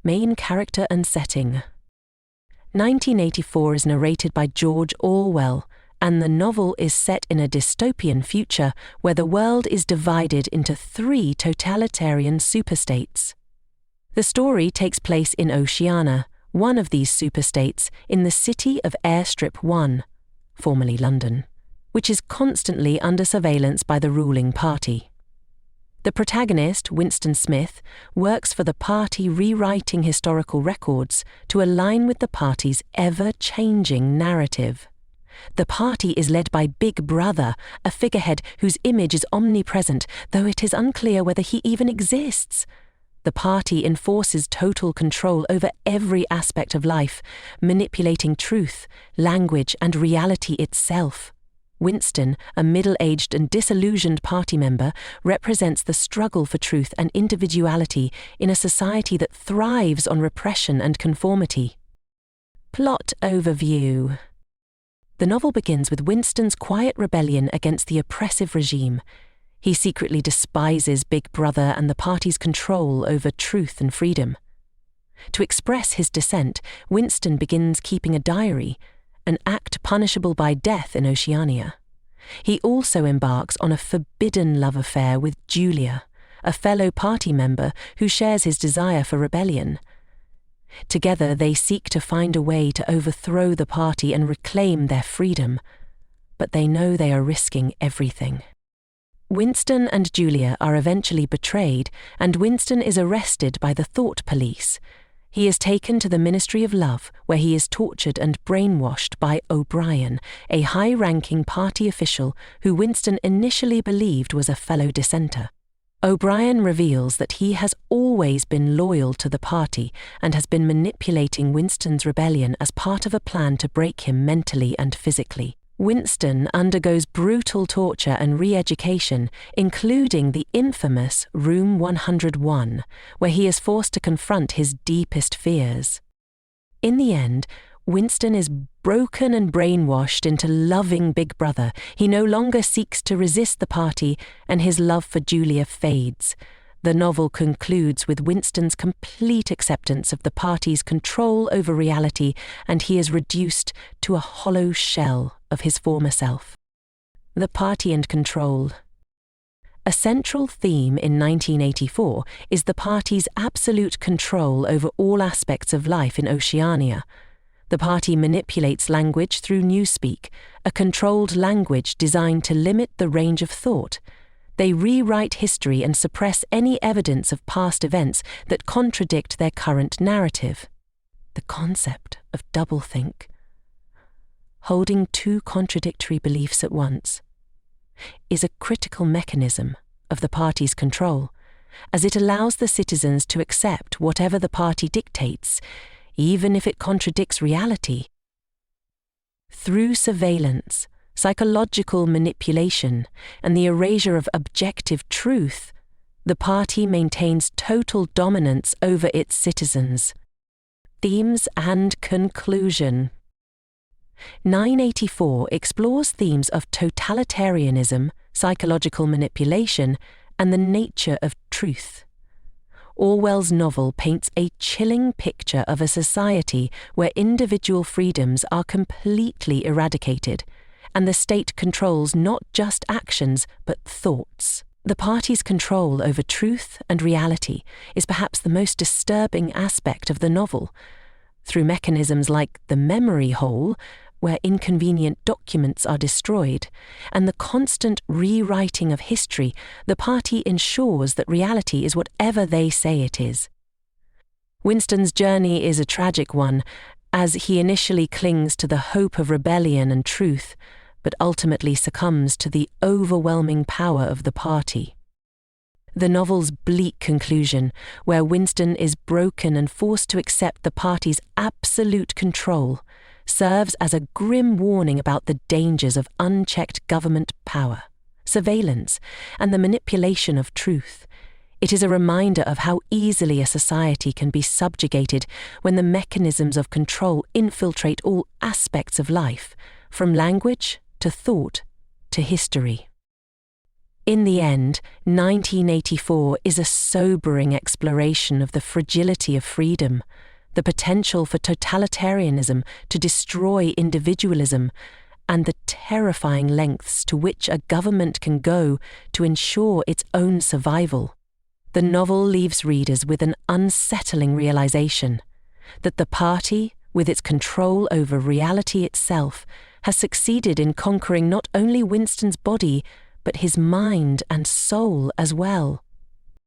Main character and setting. 1984 is narrated by George Orwell, and the novel is set in a dystopian future where the world is divided into 3 totalitarian superstates. The story takes place in Oceania, one of these superstates, in the city of Airstrip 1, formerly London, which is constantly under surveillance by the ruling party. The protagonist, Winston Smith, works for the party rewriting historical records to align with the party's ever-changing narrative. The party is led by Big Brother, a figurehead whose image is omnipresent, though it is unclear whether he even exists. The party enforces total control over every aspect of life, manipulating truth, language, and reality itself. Winston, a middle-aged and disillusioned party member, represents the struggle for truth and individuality in a society that thrives on repression and conformity. Plot overview. The novel begins with Winston's quiet rebellion against the oppressive regime. He secretly despises Big Brother and the party's control over truth and freedom. To express his dissent, Winston begins keeping a diary, an act punishable by death in Oceania. He also embarks on a forbidden love affair with Julia, a fellow party member who shares his desire for rebellion. Together they seek to find a way to overthrow the party and reclaim their freedom, but they know they are risking everything. Winston and Julia are eventually betrayed, and Winston is arrested by the Thought Police. He is taken to the Ministry of Love, where he is tortured and brainwashed by O'Brien, a high-ranking party official who Winston initially believed was a fellow dissenter. O'Brien reveals that he has always been loyal to the party and has been manipulating Winston's rebellion as part of a plan to break him mentally and physically. Winston undergoes brutal torture and re-education, including the infamous Room 101, where he is forced to confront his deepest fears. In the end, Winston is broken and brainwashed into loving Big Brother. He no longer seeks to resist the party, and his love for Julia fades. The novel concludes with Winston's complete acceptance of the party's control over reality, and he is reduced to a hollow shell of his former self. The party and control. A central theme in 1984 is the party's absolute control over all aspects of life in Oceania. The party manipulates language through newspeak, a controlled language designed to limit the range of thought. They rewrite history and suppress any evidence of past events that contradict their current narrative. The concept of doublethink, holding 2 contradictory beliefs at once, is a critical mechanism of the party's control, as it allows the citizens to accept whatever the party dictates, even if it contradicts reality. Through surveillance, psychological manipulation, and the erasure of objective truth, the party maintains total dominance over its citizens. Themes and conclusion. 984 explores themes of totalitarianism, psychological manipulation, and the nature of truth. Orwell's novel paints a chilling picture of a society where individual freedoms are completely eradicated, and the state controls not just actions but thoughts. The party's control over truth and reality is perhaps the most disturbing aspect of the novel. Through mechanisms like the memory hole, where inconvenient documents are destroyed, and the constant rewriting of history, the party ensures that reality is whatever they say it is. Winston's journey is a tragic one, as he initially clings to the hope of rebellion and truth, but ultimately succumbs to the overwhelming power of the party. The novel's bleak conclusion, where Winston is broken and forced to accept the party's absolute control, serves as a grim warning about the dangers of unchecked government power, surveillance, and the manipulation of truth. It is a reminder of how easily a society can be subjugated when the mechanisms of control infiltrate all aspects of life, from language to thought to history. In the end, 1984 is a sobering exploration of the fragility of freedom, the potential for totalitarianism to destroy individualism, and the terrifying lengths to which a government can go to ensure its own survival. The novel leaves readers with an unsettling realization that the party, with its control over reality itself, has succeeded in conquering not only Winston's body, but his mind and soul as well.